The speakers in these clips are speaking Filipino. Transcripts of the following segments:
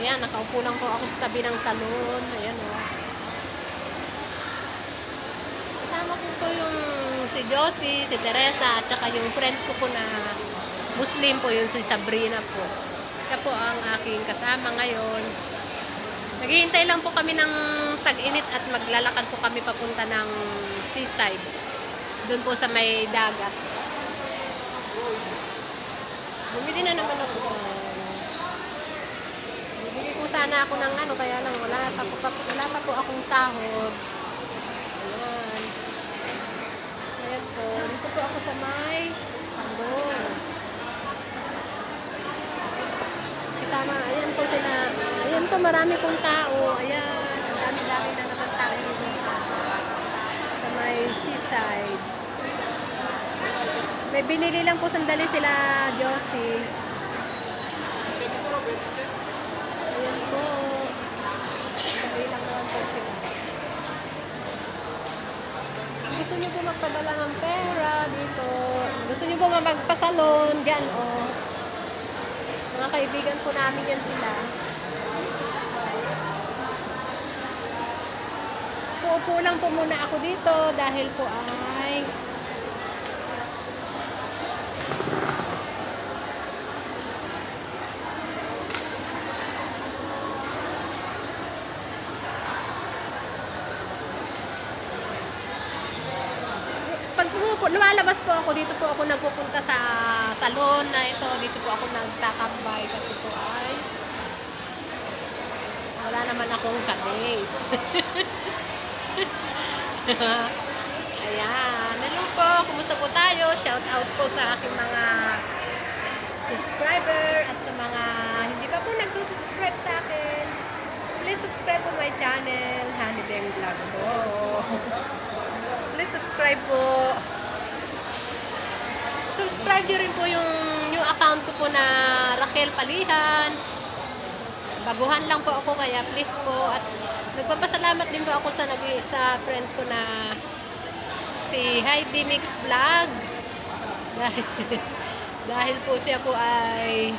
Ayan, nakaupo lang po ako sa tabi ng salon. Ayan o. Kasama ko po yung si Josie, si Teresa, at saka yung friends ko po na Muslim po, yung si Sabrina po. Siya po ang aking kasama ngayon. Naghihintay lang po kami ng tag-init at maglalakad po kami papunta ng seaside. Doon po sa may dagat. Bumili na naman ako. Bumili ko sana ako ng ano, kaya lang wala pa po akong sahod. Ayan. Ayan po. Dito po ako sa may salon. Kasama, ayan po sila. Ayan po, marami pong tao. Ayan. Ang dami-dami na naman tao dito sa may seaside. May binili lang po sandali sila, Josie. Ayan po. Sandali lang naman po sila. Gusto niyo po magpadala ng pera dito. Gusto niyo po magpasalon. Diyan, oh. Mga kaibigan po namin yan sila. Uupo lang po muna ako dito dahil po ay pag lumalabas po ako, dito po ako nagpupunta sa salon na ito. Dito po ako nagtatambay kasi po ay wala naman akong kadate. Ayan. Hello po. Kumusta po tayo? Shout out po sa aking mga subscriber at sa mga hindi pa po nagsusubscribe sa akin. Please subscribe po my channel, Honey Beng Vlog po. Please subscribe po. Subscribe nyo rin po yung new account ko po na Raquel Palihan. Baguhan lang po ako kaya please po. At nagpapasalamat din po ako sa friends ko na si Heidi Mix Vlog. Dahil po siya po ay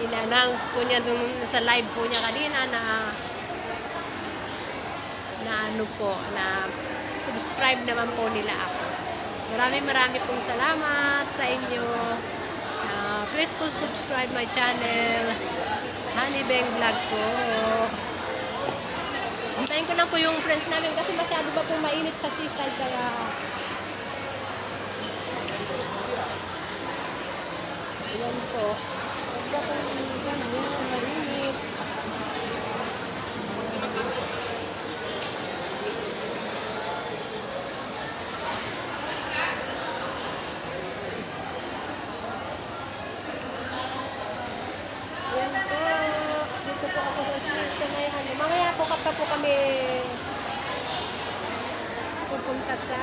in-announce po niya dun sa live po niya kanina na ano po, na subscribe naman po nila ako. Marami pong salamat sa inyo. Please po subscribe my channel, Honey Beng Vlog po. Hintayin ko lang po yung friends namin kasi masyado ba po mainit sa seaside kaya ayan po. Sobra pong mainit. Mamaya po kapag po kami pupunta sa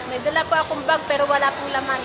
may dala po akong bag pero wala pong laman.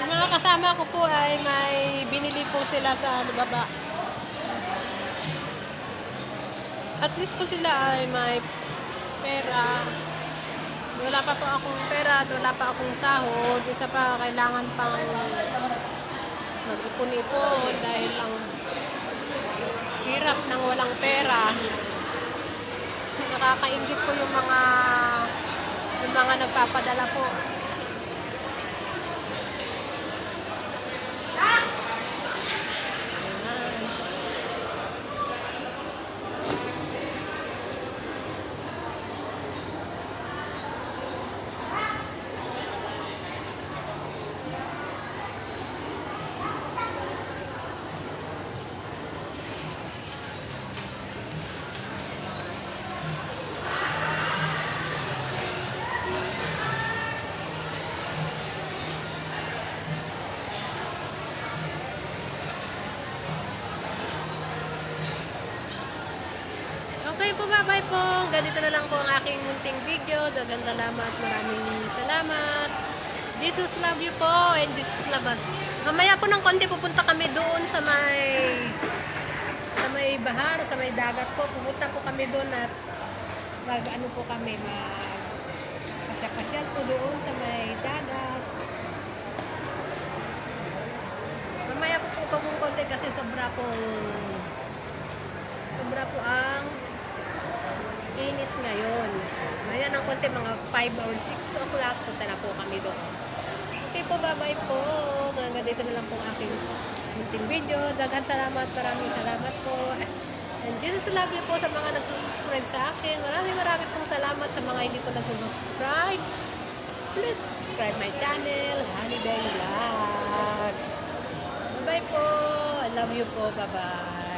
Yung mga kasama ko po ay may binili po sila sa baba. At least po sila ay may pera. Wala pa po akong pera at wala pa akong sahod. Isa pa kailangan pang mag-ipon-ipon dahil ang hirap ng walang pera. Nakakaingit po yung mga nagpapadala po. Okay po, bye-bye po. Ganito na lang po ang aking munting video. Dagang salamat, maraming salamat. Jesus love you po and Jesus love us. Mamaya po ng konti pupunta kami doon sa may bahar, sa may dagat po. Pupunta po kami doon at ano po kami, pasyal po doon sa may dagat. Mamaya po po konti kasi sobra po ang init ngayon. Maya ng konti, mga 5 or 6 o'clock, punta na po kami doon. Okay po, bye-bye po. Hanggang dito na lang po ang aking munting video. Dagan salamat, maraming salamat po. And Jesus love you po sa mga nagsusubscribe sa akin. Maraming pong salamat sa mga hindi po nagsusubscribe. Please subscribe my channel, Honey Bell Vlog. Bye-bye po. I love you po. Bye-bye.